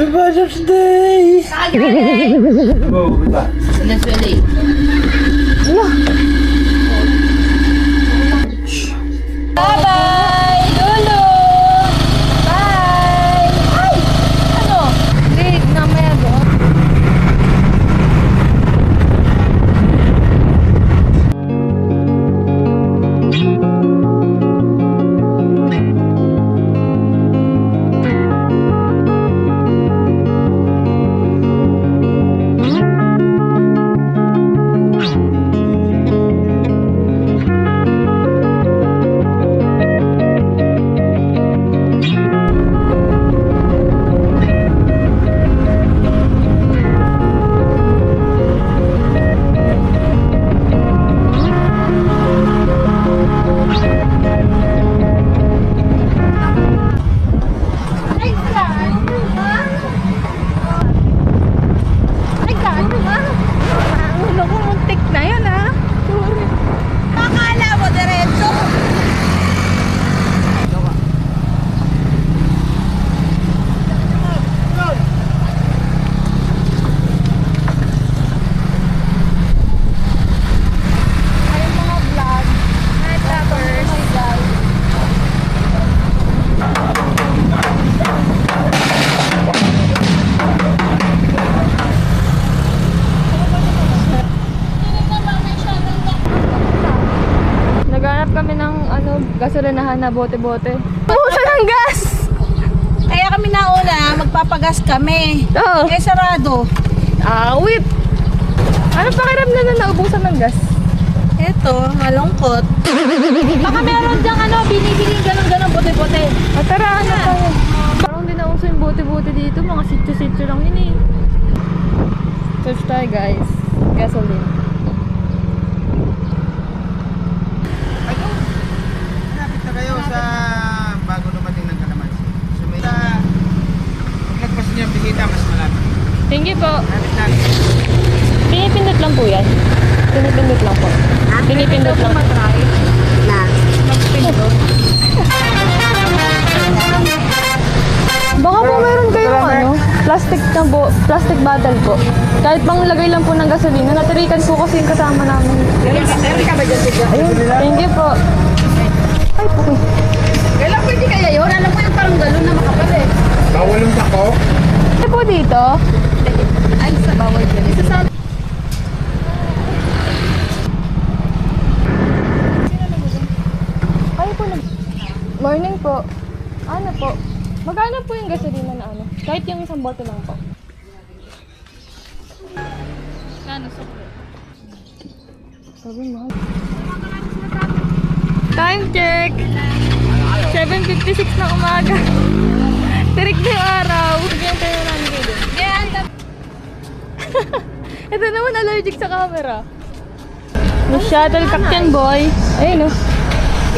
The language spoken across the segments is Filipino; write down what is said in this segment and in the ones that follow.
Happy Father's Day! Wow, diba? Naturally. Bye-bye! Lulu! Bye! Ay! Ano? Hindi, namaya doon. Kami ng gasolinahan na bote-bote. Puso ng gas! Kaya kami nauna, magpapagas kami. Oo. Eh, sarado. Awit! Ano pakiramdam na naubusan ng gas? Eto, malungkot. Baka meron dyang binibiling ganun-ganun bote-bote. Tara, tayo. Parang hindi na uso yung bote-bote dito. Mga sityo-sityo lang yun eh. Search tayo guys. Gasoline. Lapit na kayo sa bago dumating ng kalamansi. So may paglagpas niya ang bisita, mas malapit. Thank you po. Lapit na. Pinipindot lang po yan. Pinipindot lang po. Pinipindot lang. Baka po meron kayong plastic bottle po. Kahit pang lagay lang po ng gasolina. Natirikan po kasi yung kasama namin. Ayun, thank you po. Ay po. Kailan pwede kaya yun? Alam mo yung parang galon na makapal eh. Bawal yung sako. Ay po dito. Ay, sa bawal dyan. Isa sa... Ay po. Morning po. Ano po? Magkano po yung gasolina na ano? Kahit yung isang bote lang po. Kano sukli? Sabi mo. Time check! 7:56 na umaga. Tirik na yung araw. Bigyan tayo namin kayo. Yan! Ito naman allergic sa camera. May shuttlecock yan, boy. Ayun o.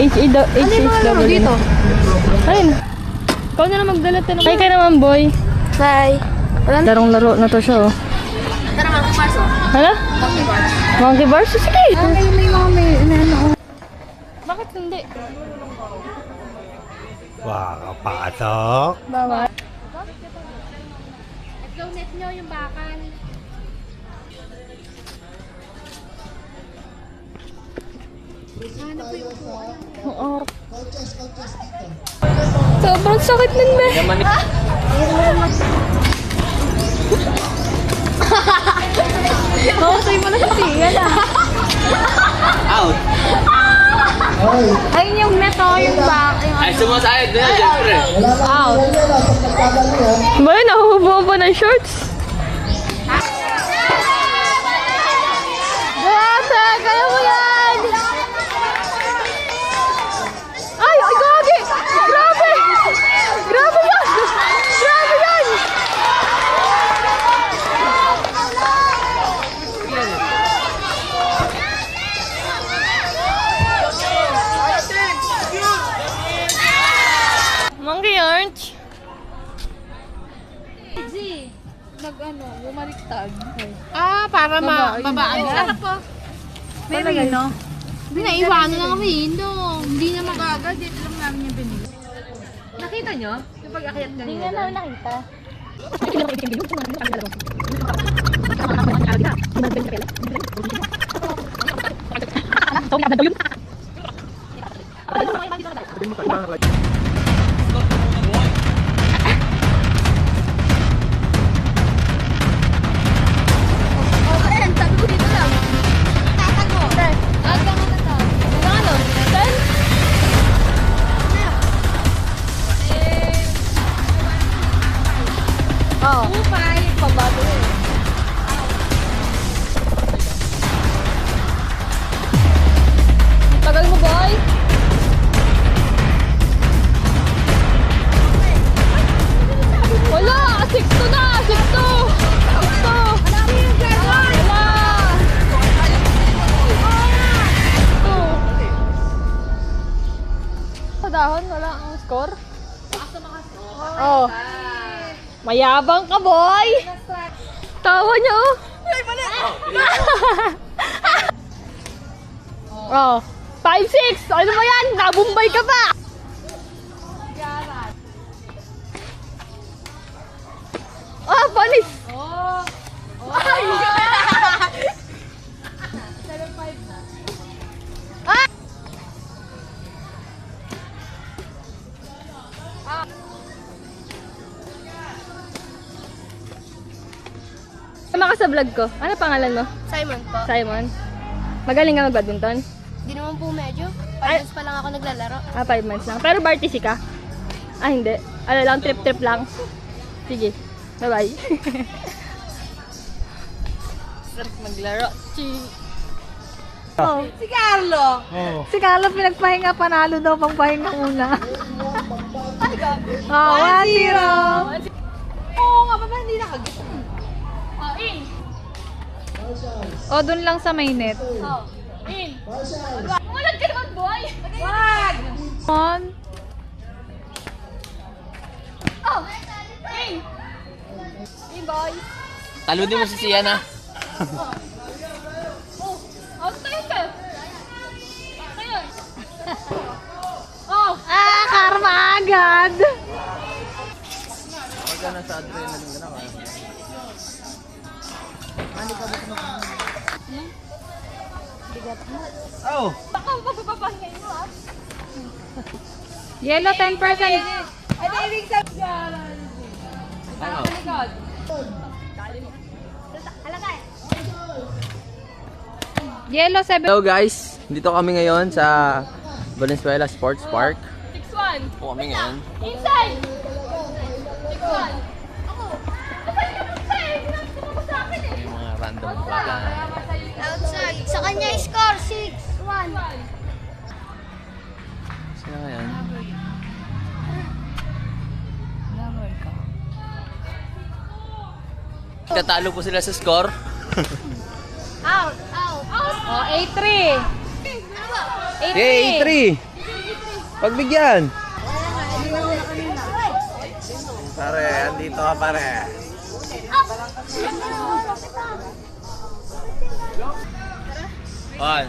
HHW. Dito? Ayun. Ikaw na lang magdala tanong. Hi ka naman, boy. Hi. Larong-laro na to siya, oh. Tara, Monkey Bars oh. Hala? Monkey Bars. Monkey bars? Sige. May mga may Bakit hindi? Wakapatok. Bawal. Donate nyo yung bakal. Oo. Sobrang sakit nun, be. Mausay mo na sa tiyan, ah. Out. Ayun yung neto, yung back. Ay, sumasayad na yan, syempre. Out. Ba, nahuhubuan pa ng shorts. Grabe, kaya mo yan! Ay, ay, gagi! Grabe! Grabe yan! Grabe yan! Monkey orange. Bumaliktad. Ah, para babaan. Sarap po. May no? Binaiwanan lang kami, hindi na Magagad, dito lang namin yung binili. Nakita nyo? Yung pag-akyat Hindi kanina. nga namin nakita. Oh. Pambato eh. Tagal mo, boy. Wala! 6-2 na! 6-2! 6-2! Wala! Sa dahon, wala ang score? Oh. Mayabang ka, boy! Tawa niyo! Oh. 5-6! Ano ba yan? Nabumbay ka pa! Ah, panis! Ay! Ah! Sama ka sa vlog ko. Ano pangalan mo? Simon po. Simon. Magaling ka mag-badminton? Di naman po medyo. Ay. 5 months pa lang ako naglalaro. Ah, 5 months lang. Pero Bartisi ka? Ah, hindi. Ano lang, trip-trip lang. Sige. Bye-bye. Sarap maglaro. Oh. Si Carlo! Si Carlo pinagpahinga, panalo daw pang pahinga muna. Oh, 1-0. Oo nga, pa hindi nakagit? Oh, in. O, dun lang sa may net. Oh, in. Walang ka naman, boy. Wag! On. Oh, in. In, boy. Taludin mo si Sian, ha? Oh, out tayo ka. Tayo. Oh. Ah, karma agad! Pagka nasa adrenaline ka na kaya. Oh! Baka magpapapahinga mo, ah. Yellow 10%. Ano ibig sabihin? Yellow 7. Hello guys, dito kami ngayon sa Valenzuela Sports Park. 6-1. Po kami ngayon. Inside! 6-1. Ako. Nasaan ka inside? Sinabi mo sa akin eh. Yung mga random bata. Outside. Sa kanya score 6-1. Sino ngayon? Tatalo po sila sa score. Out! Out! O, 8-3. 8-3. Yay, 3! Pagbigyan! Pare, andito ka pare. On.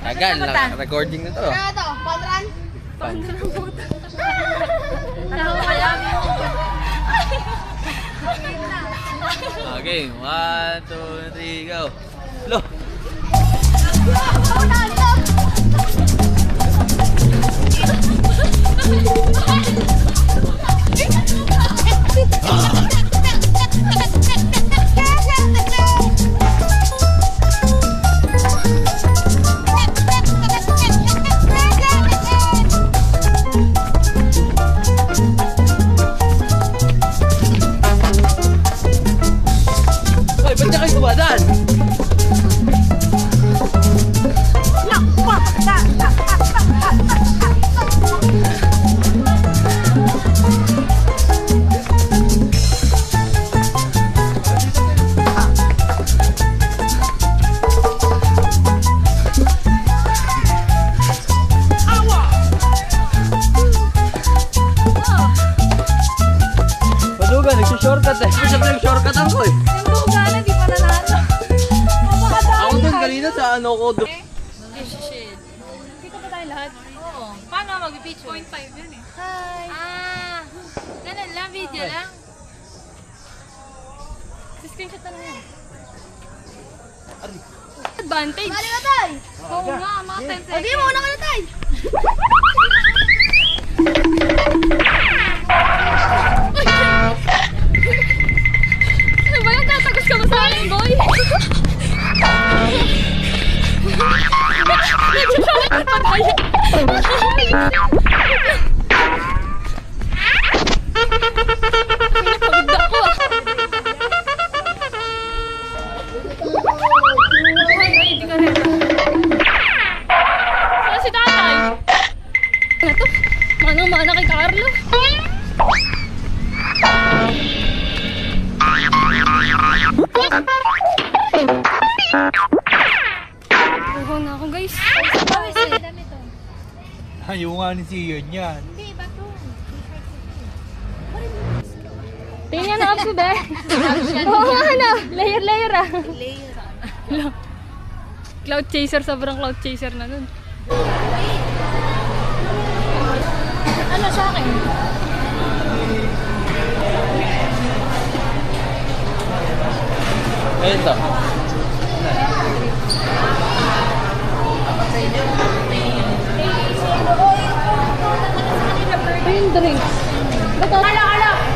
Tagal, recording na to. Ano to? Pandran? Okay, 1, 2, 3, go. Lo. Hoy, ba't niya kayo gumadaan? Maduga, nagsushortcut eh. Kasi nag-shortcut ako eh. Yung gana, di pa nanalo. Ako doon kanina sa ano ko doon. Kita pa tayo lahat? Oo. Paano mag-picture? 0.5 yun eh. Hi! Ah, ganun lang, video lang. Screenshot na lang yan. Advantage. Bali ka tayo. Oo nga, mga 10 O seconds. di mo, una ka na tayo. Ano ba yan? Tatagos ka ba sa akin, boy? Nagsasalit pa tayo. Napagod ako ah. Ay, hindi ka rin. Saan si tatay? Ano to? Manang-mana kay Carlo. Uho na ako guys. Ayaw nga ni Siyon yan. Tingnan na ako ba? Oo nga ano. Layer ah. Cloud chaser, sobrang cloud chaser na nun. Ano sa akin? Ayun to. Yung drinks. Ba't ala?